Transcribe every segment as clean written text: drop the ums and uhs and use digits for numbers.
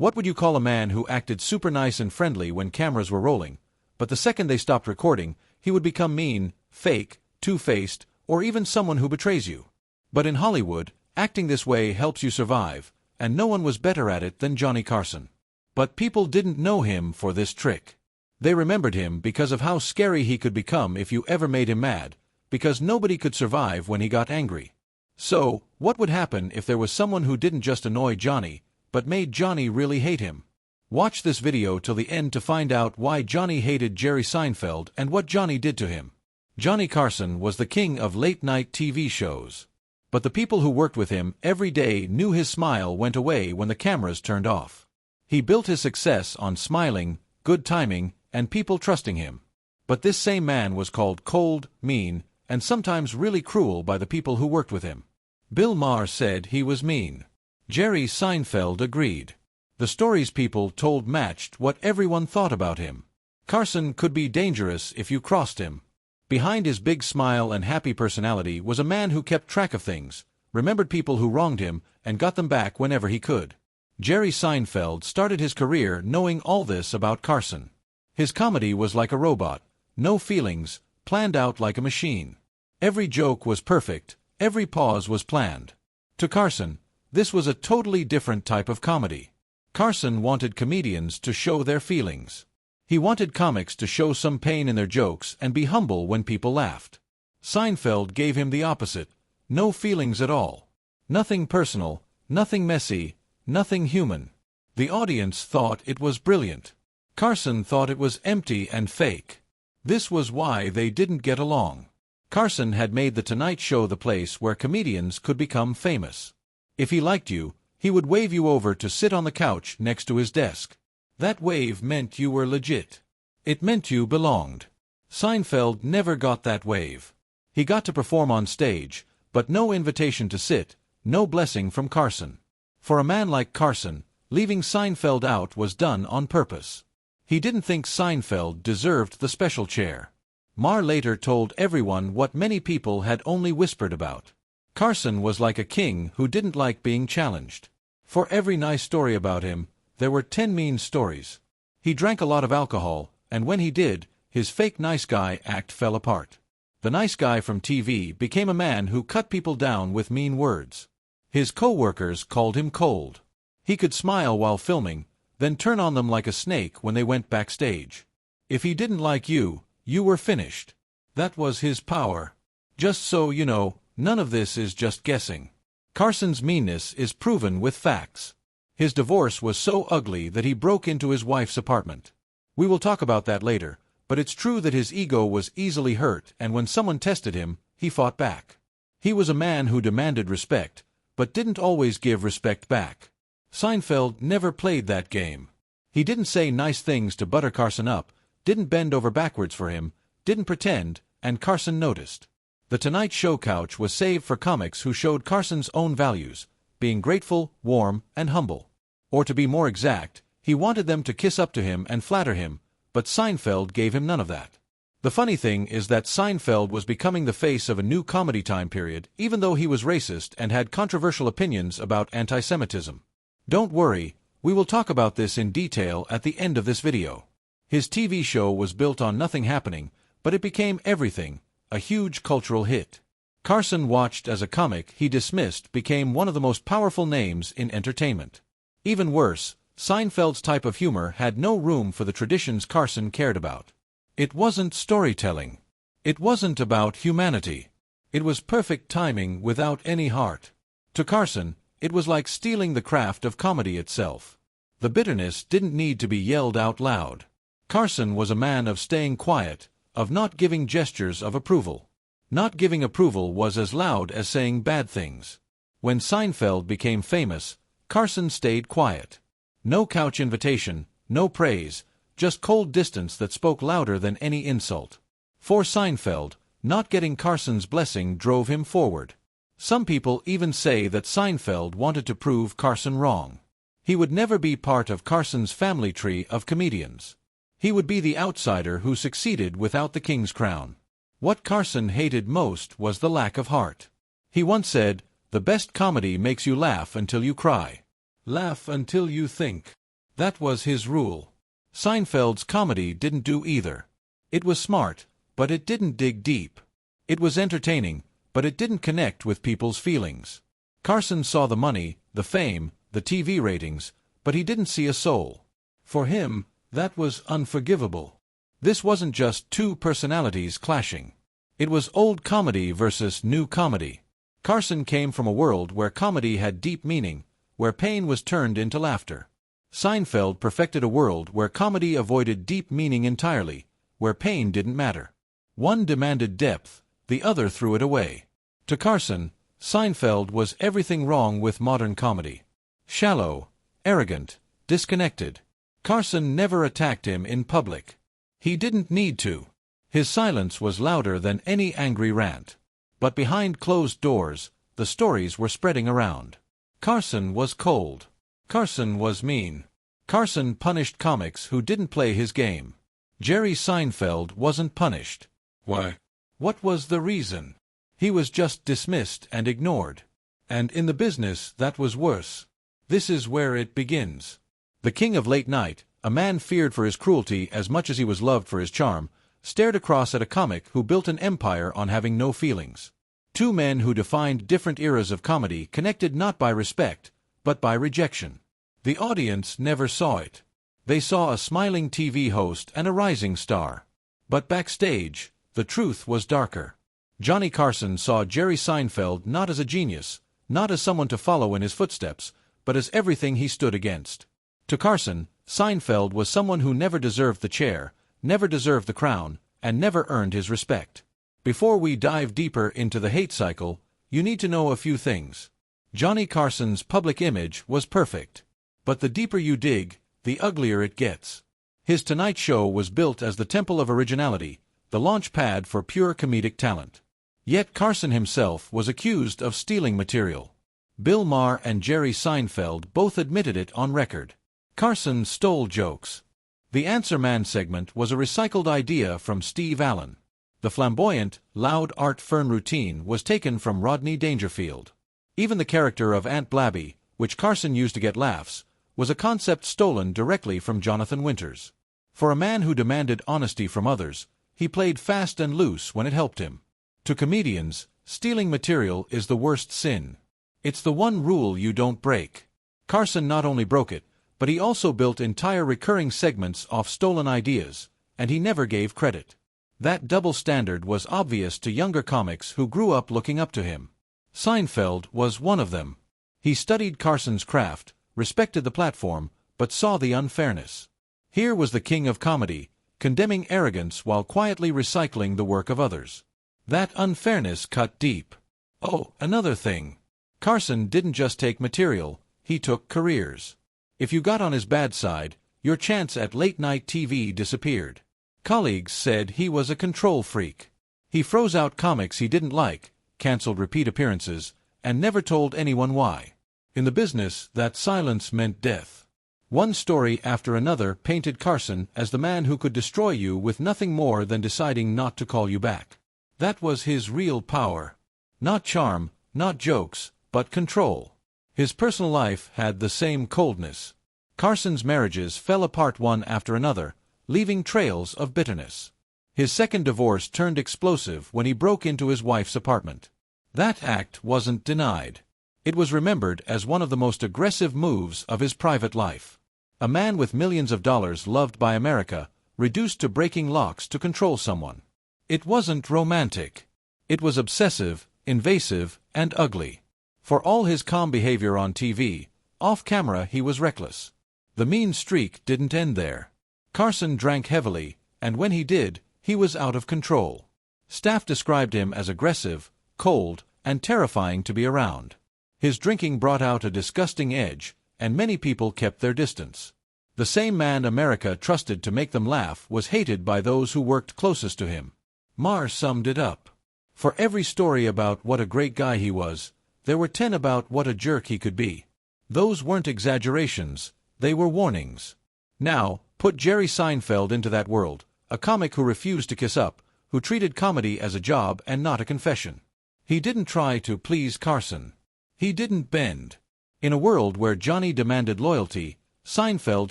What would you call a man who acted super nice and friendly when cameras were rolling, but the second they stopped recording, he would become mean, fake, two-faced, or even someone who betrays you? But in Hollywood, acting this way helps you survive, and no one was better at it than Johnny Carson. But people didn't know him for this trick. They remembered him because of how scary he could become if you ever made him mad, because nobody could survive when he got angry. So, what would happen if there was someone who didn't just annoy Johnny, but made Johnny really hate him? Watch this video till the end to find out why Johnny hated Jerry Seinfeld and what Johnny did to him. Johnny Carson was the king of late-night TV shows. But the people who worked with him every day knew his smile went away when the cameras turned off. He built his success on smiling, good timing, and people trusting him. But this same man was called cold, mean, and sometimes really cruel by the people who worked with him. Bill Maher said he was mean. Jerry Seinfeld agreed. The stories people told matched what everyone thought about him. Carson could be dangerous if you crossed him. Behind his big smile and happy personality was a man who kept track of things, remembered people who wronged him, and got them back whenever he could. Jerry Seinfeld started his career knowing all this about Carson. His comedy was like a robot, no feelings, planned out like a machine. Every joke was perfect, every pause was planned. To Carson, this was a totally different type of comedy. Carson wanted comedians to show their feelings. He wanted comics to show some pain in their jokes and be humble when people laughed. Seinfeld gave him the opposite, no feelings at all. Nothing personal, nothing messy, nothing human. The audience thought it was brilliant. Carson thought it was empty and fake. This was why they didn't get along. Carson had made The Tonight Show the place where comedians could become famous. If he liked you, he would wave you over to sit on the couch next to his desk. That wave meant you were legit. It meant you belonged. Seinfeld never got that wave. He got to perform on stage, but no invitation to sit, no blessing from Carson. For a man like Carson, leaving Seinfeld out was done on purpose. He didn't think Seinfeld deserved the special chair. Maher later told everyone what many people had only whispered about. Carson was like a king who didn't like being challenged. For every nice story about him, there were 10 mean stories. He drank a lot of alcohol, and when he did, his fake nice guy act fell apart. The nice guy from TV became a man who cut people down with mean words. His co-workers called him cold. He could smile while filming, then turn on them like a snake when they went backstage. If he didn't like you, you were finished. That was his power. Just so you know, none of this is just guessing. Carson's meanness is proven with facts. His divorce was so ugly that he broke into his wife's apartment. We will talk about that later, but it's true that his ego was easily hurt, and when someone tested him, he fought back. He was a man who demanded respect, but didn't always give respect back. Seinfeld never played that game. He didn't say nice things to butter Carson up, didn't bend over backwards for him, didn't pretend, and Carson noticed. The Tonight Show couch was saved for comics who showed Carson's own values, being grateful, warm, and humble. Or to be more exact, he wanted them to kiss up to him and flatter him, but Seinfeld gave him none of that. The funny thing is that Seinfeld was becoming the face of a new comedy time period, even though he was racist and had controversial opinions about anti-Semitism. Don't worry, we will talk about this in detail at the end of this video. His TV show was built on nothing happening, but it became everything, a huge cultural hit. Carson, watched as a comic he dismissed, became one of the most powerful names in entertainment. Even worse, Seinfeld's type of humor had no room for the traditions Carson cared about. It wasn't storytelling. It wasn't about humanity. It was perfect timing without any heart. To Carson, it was like stealing the craft of comedy itself. The bitterness didn't need to be yelled out loud. Carson was a man of staying quiet, of not giving gestures of approval. Not giving approval was as loud as saying bad things. When Seinfeld became famous, Carson stayed quiet. No couch invitation, no praise, just cold distance that spoke louder than any insult. For Seinfeld, not getting Carson's blessing drove him forward. Some people even say that Seinfeld wanted to prove Carson wrong. He would never be part of Carson's family tree of comedians. He would be the outsider who succeeded without the king's crown. What Carson hated most was the lack of heart. He once said, "The best comedy makes you laugh until you cry. Laugh until you think." That was his rule. Seinfeld's comedy didn't do either. It was smart, but it didn't dig deep. It was entertaining, but it didn't connect with people's feelings. Carson saw the money, the fame, the TV ratings, but he didn't see a soul. For him, that was unforgivable. This wasn't just two personalities clashing. It was old comedy versus new comedy. Carson came from a world where comedy had deep meaning, where pain was turned into laughter. Seinfeld perfected a world where comedy avoided deep meaning entirely, where pain didn't matter. One demanded depth, the other threw it away. To Carson, Seinfeld was everything wrong with modern comedy. Shallow, arrogant, disconnected. Carson never attacked him in public. He didn't need to. His silence was louder than any angry rant. But behind closed doors, the stories were spreading around. Carson was cold. Carson was mean. Carson punished comics who didn't play his game. Jerry Seinfeld wasn't punished. Why? What was the reason? He was just dismissed and ignored. And in the business, that was worse. This is where it begins. The king of late night, a man feared for his cruelty as much as he was loved for his charm, stared across at a comic who built an empire on having no feelings. Two men who defined different eras of comedy connected not by respect, but by rejection. The audience never saw it. They saw a smiling TV host and a rising star. But backstage, the truth was darker. Johnny Carson saw Jerry Seinfeld not as a genius, not as someone to follow in his footsteps, but as everything he stood against. To Carson, Seinfeld was someone who never deserved the chair, never deserved the crown, and never earned his respect. Before we dive deeper into the hate cycle, you need to know a few things. Johnny Carson's public image was perfect. But the deeper you dig, the uglier it gets. His Tonight Show was built as the temple of originality, the launch pad for pure comedic talent. Yet Carson himself was accused of stealing material. Bill Maher and Jerry Seinfeld both admitted it on record. Carson stole jokes. The Answer Man segment was a recycled idea from Steve Allen. The flamboyant, loud Art Fern routine was taken from Rodney Dangerfield. Even the character of Aunt Blabby, which Carson used to get laughs, was a concept stolen directly from Jonathan Winters. For a man who demanded honesty from others, he played fast and loose when it helped him. To comedians, stealing material is the worst sin. It's the one rule you don't break. Carson not only broke it, but he also built entire recurring segments off stolen ideas, and he never gave credit. That double standard was obvious to younger comics who grew up looking up to him. Seinfeld was one of them. He studied Carson's craft, respected the platform, but saw the unfairness. Here was the king of comedy, condemning arrogance while quietly recycling the work of others. That unfairness cut deep. Oh, another thing. Carson didn't just take material, he took careers. If you got on his bad side, your chance at late-night TV disappeared. Colleagues said he was a control freak. He froze out comics he didn't like, canceled repeat appearances, and never told anyone why. In the business, that silence meant death. One story after another painted Carson as the man who could destroy you with nothing more than deciding not to call you back. That was his real power. Not charm, not jokes, but control. His personal life had the same coldness. Carson's marriages fell apart one after another, leaving trails of bitterness. His second divorce turned explosive when he broke into his wife's apartment. That act wasn't denied. It was remembered as one of the most aggressive moves of his private life. A man with millions of dollars loved by America, reduced to breaking locks to control someone. It wasn't romantic. It was obsessive, invasive, and ugly. For all his calm behavior on TV, off-camera he was reckless. The mean streak didn't end there. Carson drank heavily, and when he did, he was out of control. Staff described him as aggressive, cold, and terrifying to be around. His drinking brought out a disgusting edge, and many people kept their distance. The same man America trusted to make them laugh was hated by those who worked closest to him. Maher summed it up. For every story about what a great guy he was, there were 10 about what a jerk he could be. Those weren't exaggerations, they were warnings. Now, put Jerry Seinfeld into that world, a comic who refused to kiss up, who treated comedy as a job and not a confession. He didn't try to please Carson. He didn't bend. In a world where Johnny demanded loyalty, Seinfeld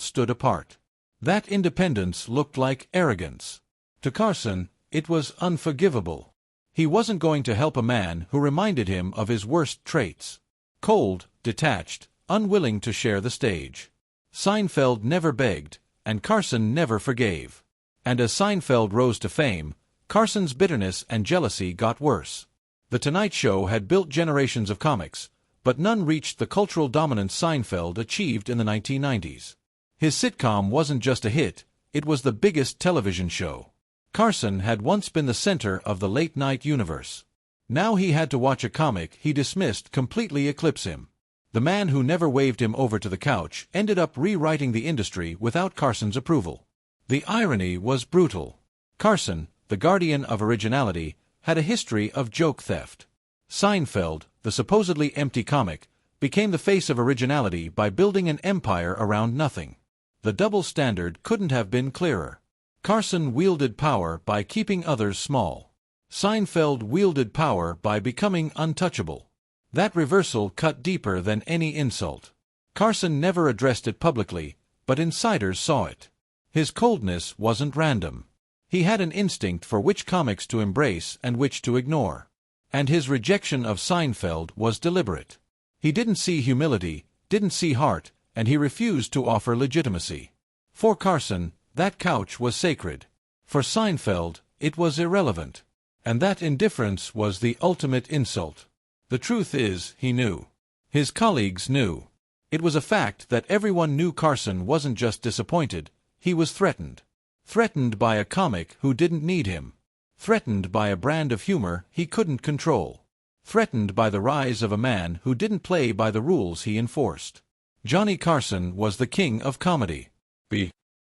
stood apart. That independence looked like arrogance. To Carson, it was unforgivable. He wasn't going to help a man who reminded him of his worst traits. Cold, detached, unwilling to share the stage. Seinfeld never begged, and Carson never forgave. And as Seinfeld rose to fame, Carson's bitterness and jealousy got worse. The Tonight Show had built generations of comics, but none reached the cultural dominance Seinfeld achieved in the 1990s. His sitcom wasn't just a hit, it was the biggest television show. Carson had once been the center of the late-night universe. Now he had to watch a comic he dismissed completely eclipse him. The man who never waved him over to the couch ended up rewriting the industry without Carson's approval. The irony was brutal. Carson, the guardian of originality, had a history of joke theft. Seinfeld, the supposedly empty comic, became the face of originality by building an empire around nothing. The double standard couldn't have been clearer. Carson wielded power by keeping others small. Seinfeld wielded power by becoming untouchable. That reversal cut deeper than any insult. Carson never addressed it publicly, but insiders saw it. His coldness wasn't random. He had an instinct for which comics to embrace and which to ignore. And his rejection of Seinfeld was deliberate. He didn't see humility, didn't see heart, and he refused to offer legitimacy. For Carson, that couch was sacred. For Seinfeld, it was irrelevant. And that indifference was the ultimate insult. The truth is, he knew. His colleagues knew. It was a fact that everyone knew Carson wasn't just disappointed, he was threatened. Threatened by a comic who didn't need him. Threatened by a brand of humor he couldn't control. Threatened by the rise of a man who didn't play by the rules he enforced. Johnny Carson was the king of comedy.